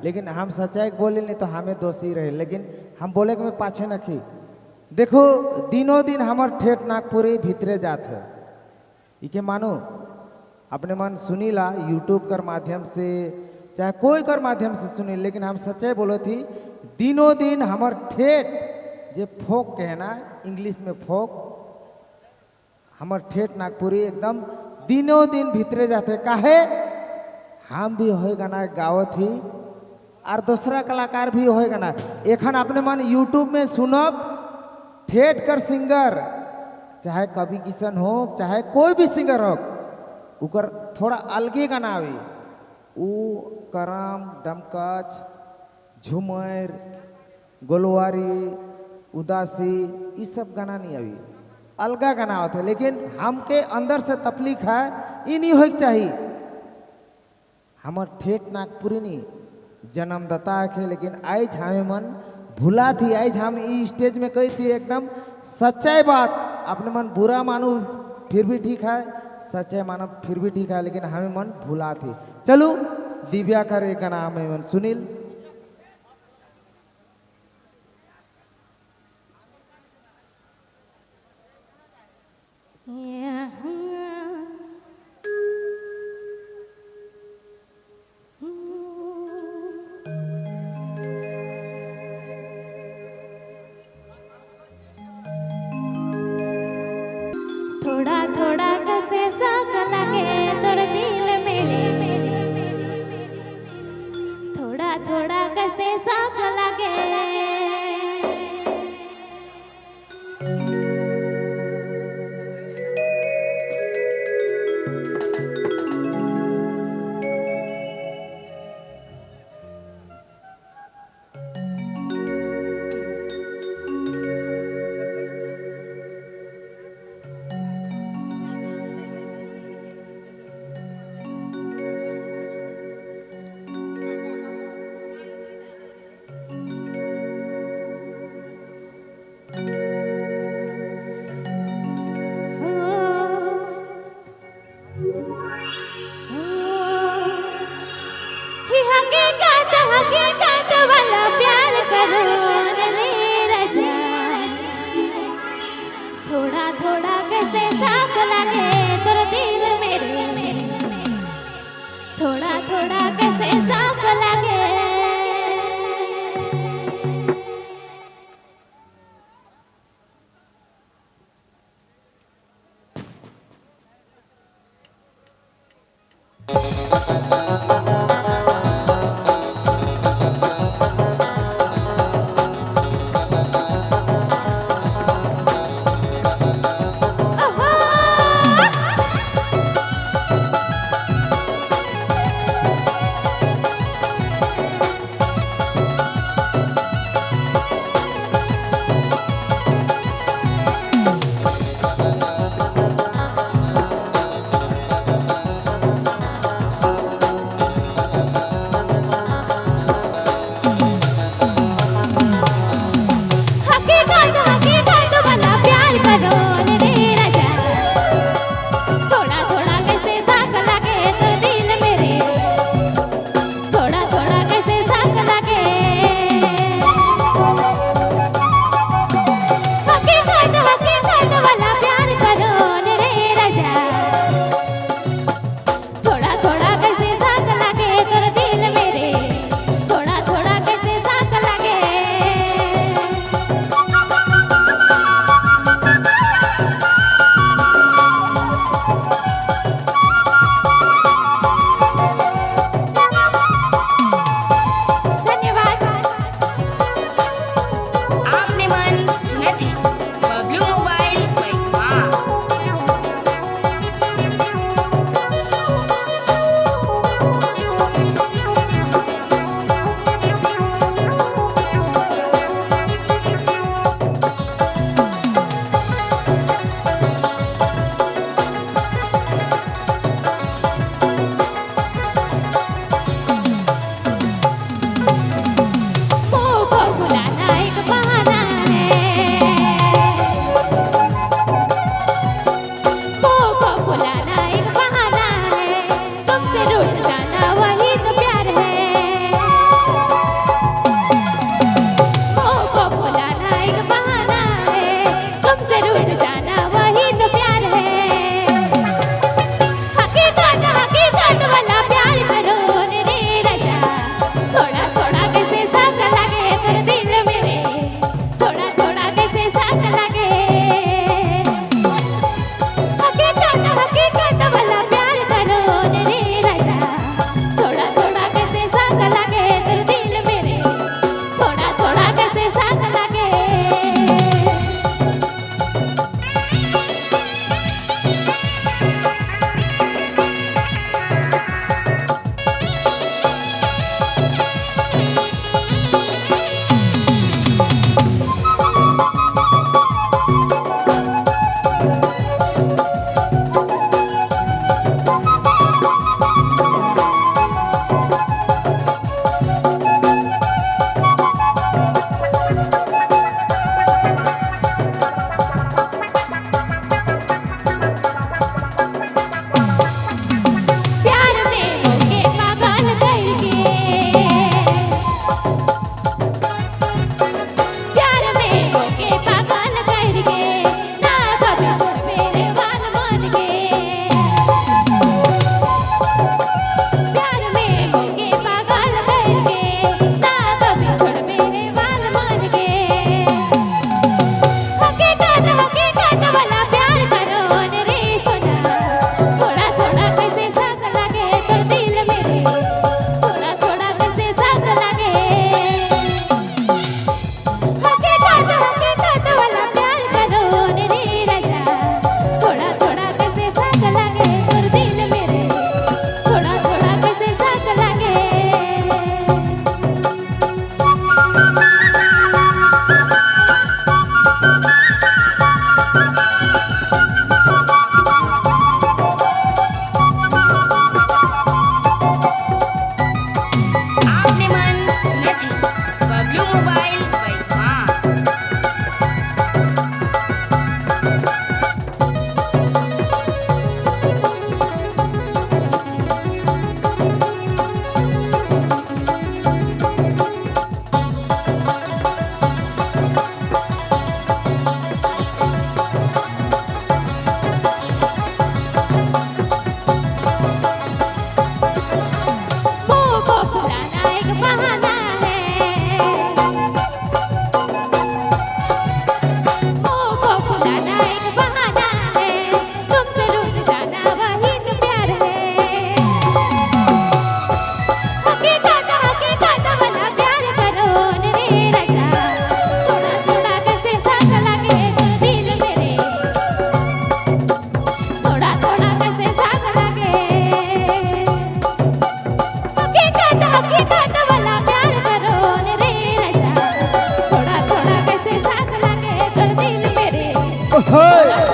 लेकिन हम सच्चाई बोले नहीं तो हमें दोषी रहे, लेकिन हम बोले कि मैं पाछे नखी। देखो दिनों दिन हमार ठेठ नागपुरी भीतरे जात है, इके मानो अपने मन सुनीला यूट्यूब कर माध्यम से चाहे कोई कर माध्यम से सुनी, लेकिन हम सच्चाई बोलो थी दिनों दिन हमार ठेठ जे फोक कहना इंग्लिश में फोक, हमार ठेठ नागपुरी एकदम दिनों दिन भीतरे जाते। काहे हम भी होए गाना गावत ही और दूसरा कलाकार भी होए गाना। एखन अपने मन यूट्यूब में सुनब ठेठ कर सिंगर, चाहे कवि किशन हो चाहे कोई भी सिंगर हो, उकर थोड़ा अलगे गाना आवी। ऊ करम दमकच झूमर गोलवारी उदासी ये सब गाना नहीं आवी, अलगा गाना होते। लेकिन हमके अंदर से तकलीफ है ये नहीं हो चाहिए। हमार ठेठ नागपुरी नहीं जन्मदाता है, लेकिन आज हमें मन भूला थी। आज हम ई स्टेज में कही थी एकदम सच्चाई बात। अपने मन बुरा मानो फिर भी ठीक है, सच्चाई मानो फिर भी ठीक है, लेकिन हमें मन भूला थी। चलो दिव्या कर एक गाना हमें मन सुनील। थोड़ा थोड़ा कैसे साक लगे तोर दिल में, थोड़ा थोड़ा कैसे साक लगे। हकीकत वाला प्यार करो रे रजा, थोड़ा थोड़ा कैसे साक लगे तोर दिल मेरे, थोड़ा थोड़ा कैसे साक लगे। ओहे